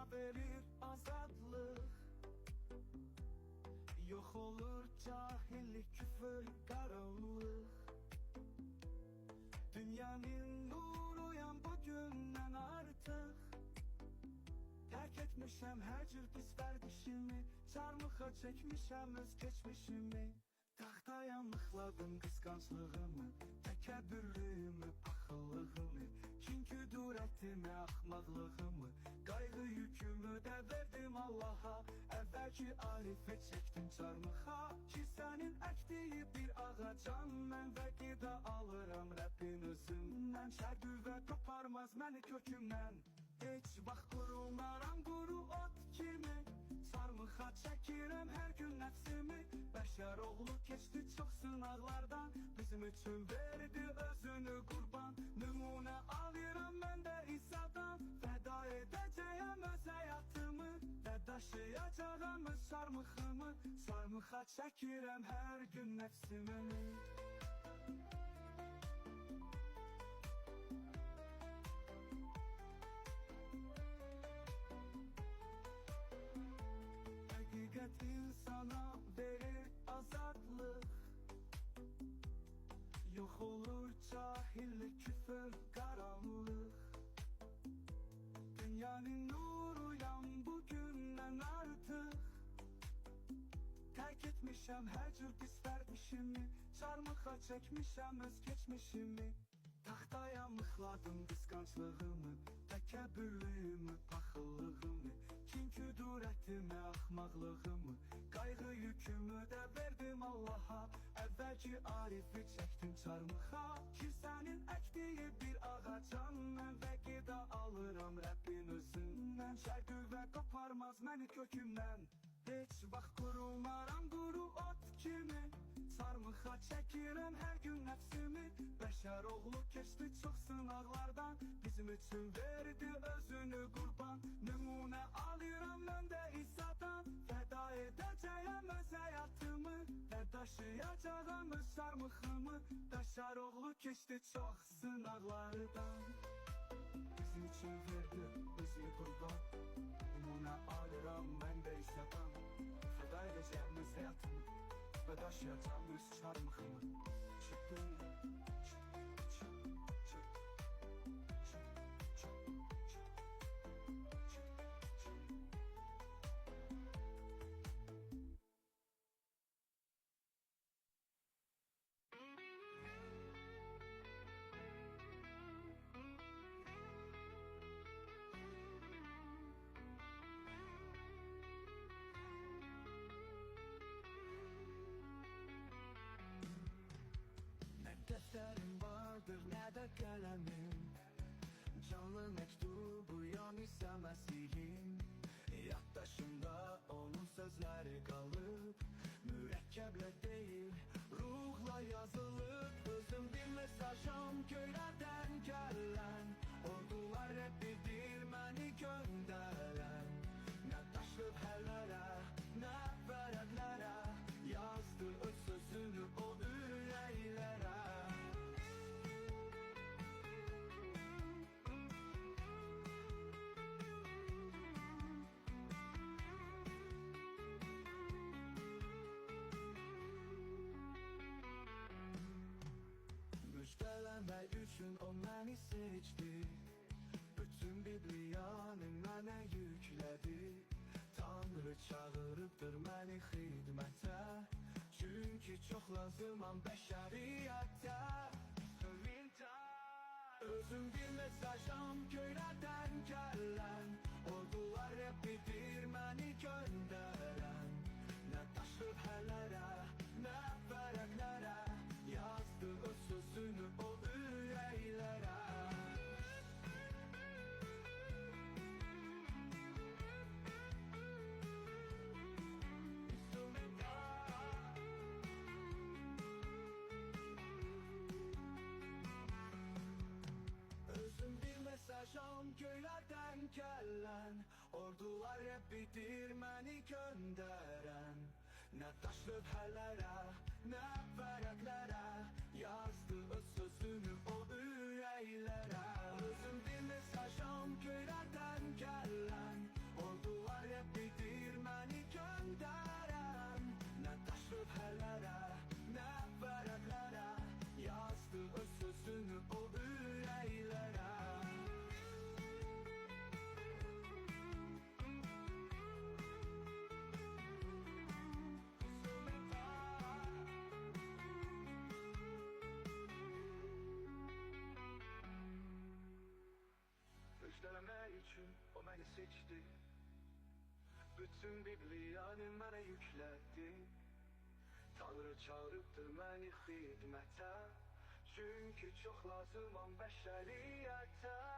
sana verir azadlık. Yok olur cahillik, küfür, karanlık. Dünyanın nuruyam bugünden artık. Terk etmişem her cür pis vərdişimi, çarmıxa çekmişem öz geçmişimi. Taxtaya mıxladım kıskançlığımı, təkəbbürlüyümü, paxıllığımı, kin küdurətimi, axmaqlığımı, qayğı yükümü də verdim Allaha. Əvvəlki Arifə çəkdim çarmıxa, ki sənin əkdiyi bir ağacan. Mən və qida alıram Rəbbin özündən, şər qüvvə qoparmaz məni kökümdən. Heç vaxt qurumaram quru ot kimi, çarmıxa çəkirəm hər gün nəfsimi. Bəşər oğlu keçdi çox sınaqlardan, bizim üçün verdi özünü qurban. Nümunə alıram mən də İsa'dan, fəda edəcəyəm öz həyatımı, və daşıyacağam öz çarmıxımı. Çarmıxa çəkirəm hər gün nəfsimi. Həqiqət insana verir azadlıq. Yok olur cahillik, küfür, karanlık. Dünyanın nuruyam bugünden artık. Terk etmişem her cür pis vərdişimi, çarmıxa çekmişem öz geçmişimi. Taxtaya mıxladım qısqanclığımı, təkəbbürlüyümü, paxıllığımı, kin küdurətimi, axmaqlığımı, qayğı yükümü də verdim Allaha. Əvvəlki Arifi çəkdim çarmıxa, ki sənin əkdiyi bir ağacan. Mən və qida alıram Rəbbin özündən, şər qüvvə qoparmaz məni kökümdən. Heç vaxt qurumaram quru ot kimi, çarmıxa çəkirəm hər gün nəfsimi. Bəşər oğlu keçdi çox sınaqlardan, bizim üçün verdi özünü qurban. Nümunə alıram mən də İsa'dan, fəda edəcəyəm öz həyatımı, və daşıyacağam öz çarmıxımı. Bəşər oğlu keçdi çox sınaqlardan, bizim üçün verdi özünü qurban. Nümunə alıram mən də İsa'dan, fəda edəcəyəm öz həyatımı, ve daşıyacağım öz çarmıxımı. Çıktım. Defterim vardır ne de kalemim, canlı mektubu yan ise Mesih'im. Yaddaşımda onun sözleri kalıp, mürekkeple değil ruhla yazılıp. Özüm bir mesajım köylerden gelen, ordular hep bilir beni gönderen. Ne taşlı hellere ne verenlere, yazdı öz sözünü o yüreklere. Müjdələmək üçün o məni seçdi, bütün Bibliyanı mənə yüklədi. Tanrı çağırıbdır məni xidmətə, çünki çox lazımam bəşəriyyətə. Özüm bir mesajım köylərdən gələn, ordular hep bilir məni göndərən. Nə daş lövhələrə, nə vərəqlərə, yazdı öz sözünü o ürəklərə. Mesajım göylərdən gələn, ordular hep bilir məni göndərən. Nə daş lövhələrə, nə vərəqlərə, yazdı öz sözünü o ürəklərə. Özüm bir mesajım göylərdən gələn, Bütün Bibliyanı mənə yüklədi. Tanrı çağırıbdır məni xidmətə, çünki çox lazımam bəşəriyyətə.